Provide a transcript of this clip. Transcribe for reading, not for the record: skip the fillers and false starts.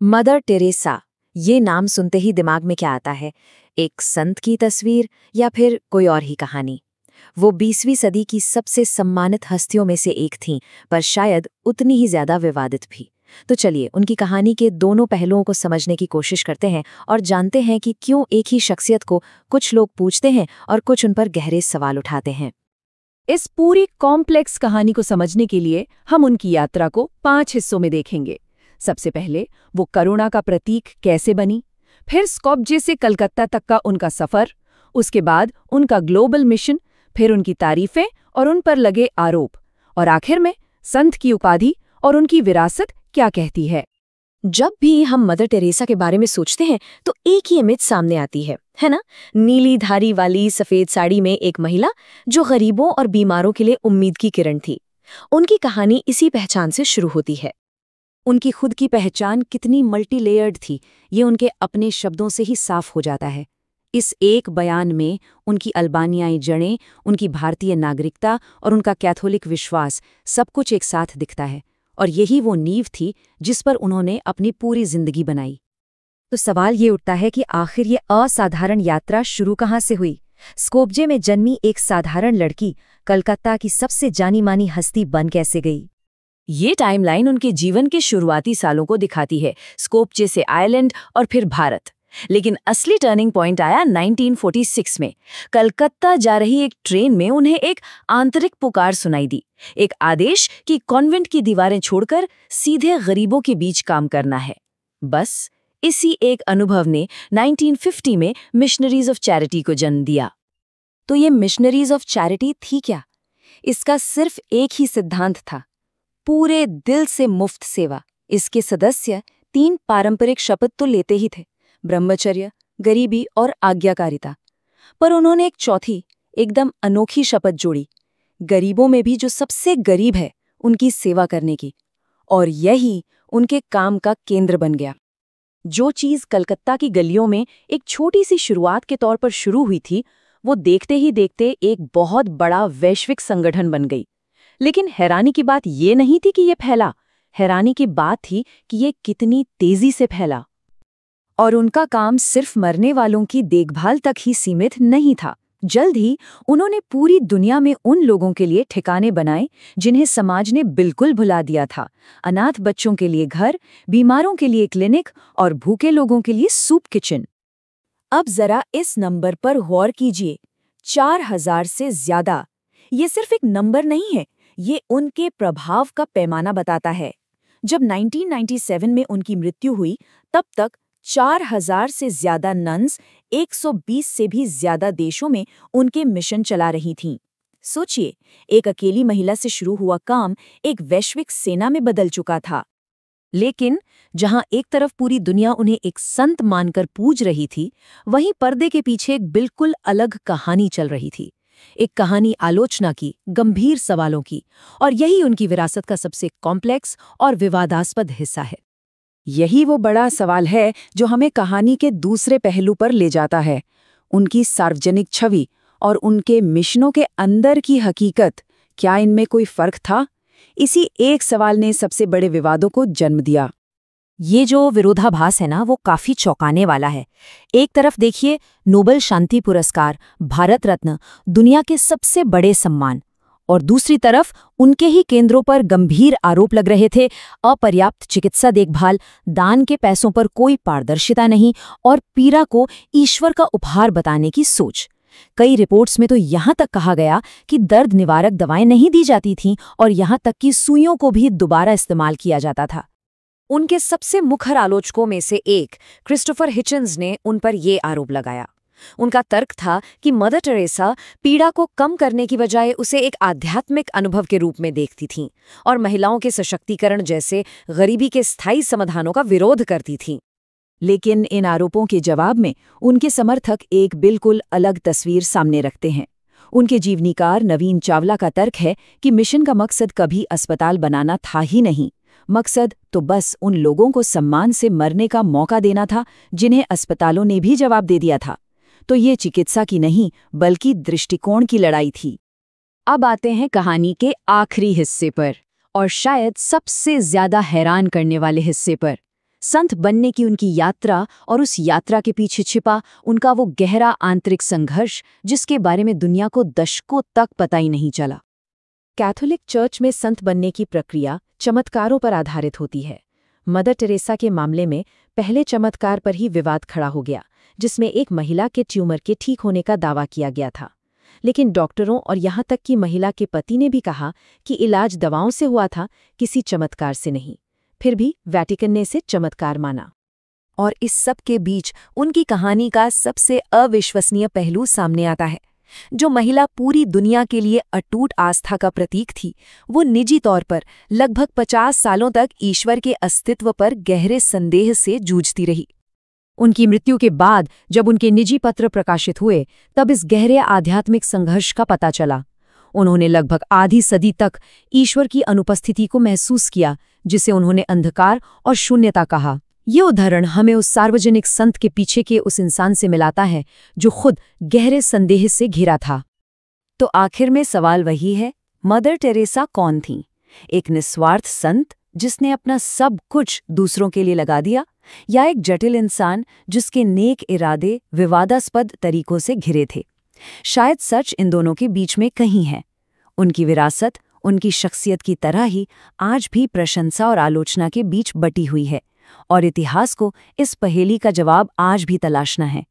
Mother Teresa, ये नाम सुनते ही दिमाग में क्या आता है? एक संत की तस्वीर या फिर कोई और ही कहानी? वो 20वीं सदी की सबसे सम्मानित हस्तियों में से एक थीं, पर शायद उतनी ही ज्यादा विवादित भी। तो चलिए उनकी कहानी के दोनों पहलुओं को समझने की कोशिश करते हैं और जानते हैं कि क्यों एक ही शख्सियत को कुछ लोग पूछते हैं और कुछ उन पर गहरे सवाल उठाते हैं। इस पूरी कॉम्प्लेक्स कहानी को समझने के लिए हम उनकी यात्रा को 5 हिस्सों में देखेंगे। सबसे पहले वो करुणा का प्रतीक कैसे बनी, फिर स्कॉपजे से कलकत्ता तक का उनका सफर, उसके बाद उनका ग्लोबल मिशन, फिर उनकी तारीफें और उन पर लगे आरोप, और आखिर में संत की उपाधि और उनकी विरासत क्या कहती है। जब भी हम मदर टेरेसा के बारे में सोचते हैं तो एक ही इमेज सामने आती है ना? नीली धारी वाली सफेद साड़ी में एक महिला जो गरीबों और बीमारों के लिए उम्मीद की किरण थी। उनकी कहानी इसी पहचान से शुरू होती है। उनकी खुद की पहचान कितनी मल्टी लेयर्ड थी, ये उनके अपने शब्दों से ही साफ हो जाता है। इस एक बयान में उनकी अल्बानियाई जड़ें, उनकी भारतीय नागरिकता और उनका कैथोलिक विश्वास सब कुछ एक साथ दिखता है, और यही वो नींव थी जिस पर उन्होंने अपनी पूरी जिंदगी बनाई। तो सवाल ये उठता है कि आखिर ये असाधारण यात्रा शुरू कहाँ से हुई? स्कोपजे में जन्मी एक साधारण लड़की कलकत्ता की सबसे जानी मानी हस्ती बन कैसे गई? ये टाइमलाइन उनके जीवन के शुरुआती सालों को दिखाती है, स्कोपजे से आयरलैंड और फिर भारत। लेकिन असली टर्निंग पॉइंट आया 1946 में। कलकत्ता जा रही एक ट्रेन में उन्हें एक आंतरिक पुकार सुनाई दी, एक आदेश कि कॉन्वेंट की दीवारें छोड़कर सीधे गरीबों के बीच काम करना है। बस इसी एक अनुभव ने 1950 में मिशनरीज ऑफ चैरिटी को जन्म दिया। तो ये मिशनरीज ऑफ चैरिटी थी क्या? इसका सिर्फ एक ही सिद्धांत था, पूरे दिल से मुफ्त सेवा। इसके सदस्य 3 पारंपरिक शपथ तो लेते ही थे, ब्रह्मचर्य, गरीबी और आज्ञाकारिता। पर उन्होंने एक चौथी, एकदम अनोखी शपथ जोड़ी, गरीबों में भी जो सबसे गरीब है उनकी सेवा करने की। और यही उनके काम का केंद्र बन गया। जो चीज़ कलकत्ता की गलियों में एक छोटी सी शुरुआत के तौर पर शुरू हुई थी, वो देखते ही देखते एक बहुत बड़ा वैश्विक संगठन बन गई। लेकिन हैरानी की बात ये नहीं थी कि ये फैला, हैरानी की बात थी कि ये कितनी तेजी से फैला। और उनका काम सिर्फ मरने वालों की देखभाल तक ही सीमित नहीं था। जल्द ही उन्होंने पूरी दुनिया में उन लोगों के लिए ठिकाने बनाए जिन्हें समाज ने बिल्कुल भुला दिया था। अनाथ बच्चों के लिए घर, बीमारों के लिए क्लिनिक और भूखे लोगों के लिए सूप किचन। अब जरा इस नंबर पर गौर कीजिए, 4000 से ज्यादा। ये सिर्फ एक नंबर नहीं है, ये उनके प्रभाव का पैमाना बताता है। जब 1997 में उनकी मृत्यु हुई, तब तक 4000 से ज्यादा नन्स 120 से भी ज्यादा देशों में उनके मिशन चला रही थीं। सोचिए, एक अकेली महिला से शुरू हुआ काम एक वैश्विक सेना में बदल चुका था। लेकिन जहां एक तरफ पूरी दुनिया उन्हें एक संत मानकर पूज रही थी, वहीं पर्दे के पीछे एक बिल्कुल अलग कहानी चल रही थी। एक कहानी आलोचना की, गंभीर सवालों की, और यही उनकी विरासत का सबसे कॉम्प्लेक्स और विवादास्पद हिस्सा है। यही वो बड़ा सवाल है जो हमें कहानी के दूसरे पहलू पर ले जाता है, उनकी सार्वजनिक छवि और उनके मिशनों के अंदर की हकीकत। क्या इनमें कोई फर्क था? इसी एक सवाल ने सबसे बड़े विवादों को जन्म दिया। ये जो विरोधाभास है ना, वो काफी चौंकाने वाला है। एक तरफ देखिए, नोबेल शांति पुरस्कार, भारत रत्न, दुनिया के सबसे बड़े सम्मान, और दूसरी तरफ उनके ही केंद्रों पर गंभीर आरोप लग रहे थे। अपर्याप्त चिकित्सा देखभाल, दान के पैसों पर कोई पारदर्शिता नहीं, और पीड़ा को ईश्वर का उपहार बताने की सोच। कई रिपोर्ट्स में तो यहाँ तक कहा गया कि दर्द निवारक दवाएं नहीं दी जाती थीं, और यहाँ तक कि सुइयों को भी दोबारा इस्तेमाल किया जाता था। उनके सबसे मुखर आलोचकों में से एक क्रिस्टोफर हिचन्स ने उन पर ये आरोप लगाया। उनका तर्क था कि मदर टेरेसा पीड़ा को कम करने की बजाय उसे एक आध्यात्मिक अनुभव के रूप में देखती थीं, और महिलाओं के सशक्तिकरण जैसे गरीबी के स्थायी समाधानों का विरोध करती थीं। लेकिन इन आरोपों के जवाब में उनके समर्थक एक बिल्कुल अलग तस्वीर सामने रखते हैं। उनके जीवनीकार नवीन चावला का तर्क है कि मिशन का मकसद कभी अस्पताल बनाना था ही नहीं। मकसद तो बस उन लोगों को सम्मान से मरने का मौका देना था जिन्हें अस्पतालों ने भी जवाब दे दिया था। तो ये चिकित्सा की नहीं, बल्कि दृष्टिकोण की लड़ाई थी। अब आते हैं कहानी के आखिरी हिस्से पर, और शायद सबसे ज्यादा हैरान करने वाले हिस्से पर। संत बनने की उनकी यात्रा और उस यात्रा के पीछे छिपा उनका वो गहरा आंतरिक संघर्ष जिसके बारे में दुनिया को दशकों तक पता ही नहीं चला। कैथोलिक चर्च में संत बनने की प्रक्रिया चमत्कारों पर आधारित होती है। मदर टेरेसा के मामले में पहले चमत्कार पर ही विवाद खड़ा हो गया, जिसमें एक महिला के ट्यूमर के ठीक होने का दावा किया गया था। लेकिन डॉक्टरों और यहाँ तक कि महिला के पति ने भी कहा कि इलाज दवाओं से हुआ था, किसी चमत्कार से नहीं। फिर भी वेटिकन ने इसे चमत्कार माना। और इस सब के बीच उनकी कहानी का सबसे अविश्वसनीय पहलू सामने आता है। जो महिला पूरी दुनिया के लिए अटूट आस्था का प्रतीक थी, वो निजी तौर पर लगभग 50 सालों तक ईश्वर के अस्तित्व पर गहरे संदेह से जूझती रही। उनकी मृत्यु के बाद जब उनके निजी पत्र प्रकाशित हुए, तब इस गहरे आध्यात्मिक संघर्ष का पता चला। उन्होंने लगभग आधी सदी तक ईश्वर की अनुपस्थिति को महसूस किया, जिसे उन्होंने अंधकार और शून्यता कहा। ये उदाहरण हमें उस सार्वजनिक संत के पीछे के उस इंसान से मिलाता है जो खुद गहरे संदेह से घिरा था। तो आखिर में सवाल वही है, मदर टेरेसा कौन थीं? एक निस्वार्थ संत जिसने अपना सब कुछ दूसरों के लिए लगा दिया, या एक जटिल इंसान जिसके नेक इरादे विवादास्पद तरीकों से घिरे थे? शायद सच इन दोनों के बीच में कहीं है। उनकी विरासत उनकी शख्सियत की तरह ही आज भी प्रशंसा और आलोचना के बीच बटी हुई है, और इतिहास को इस पहेली का जवाब आज भी तलाशना है।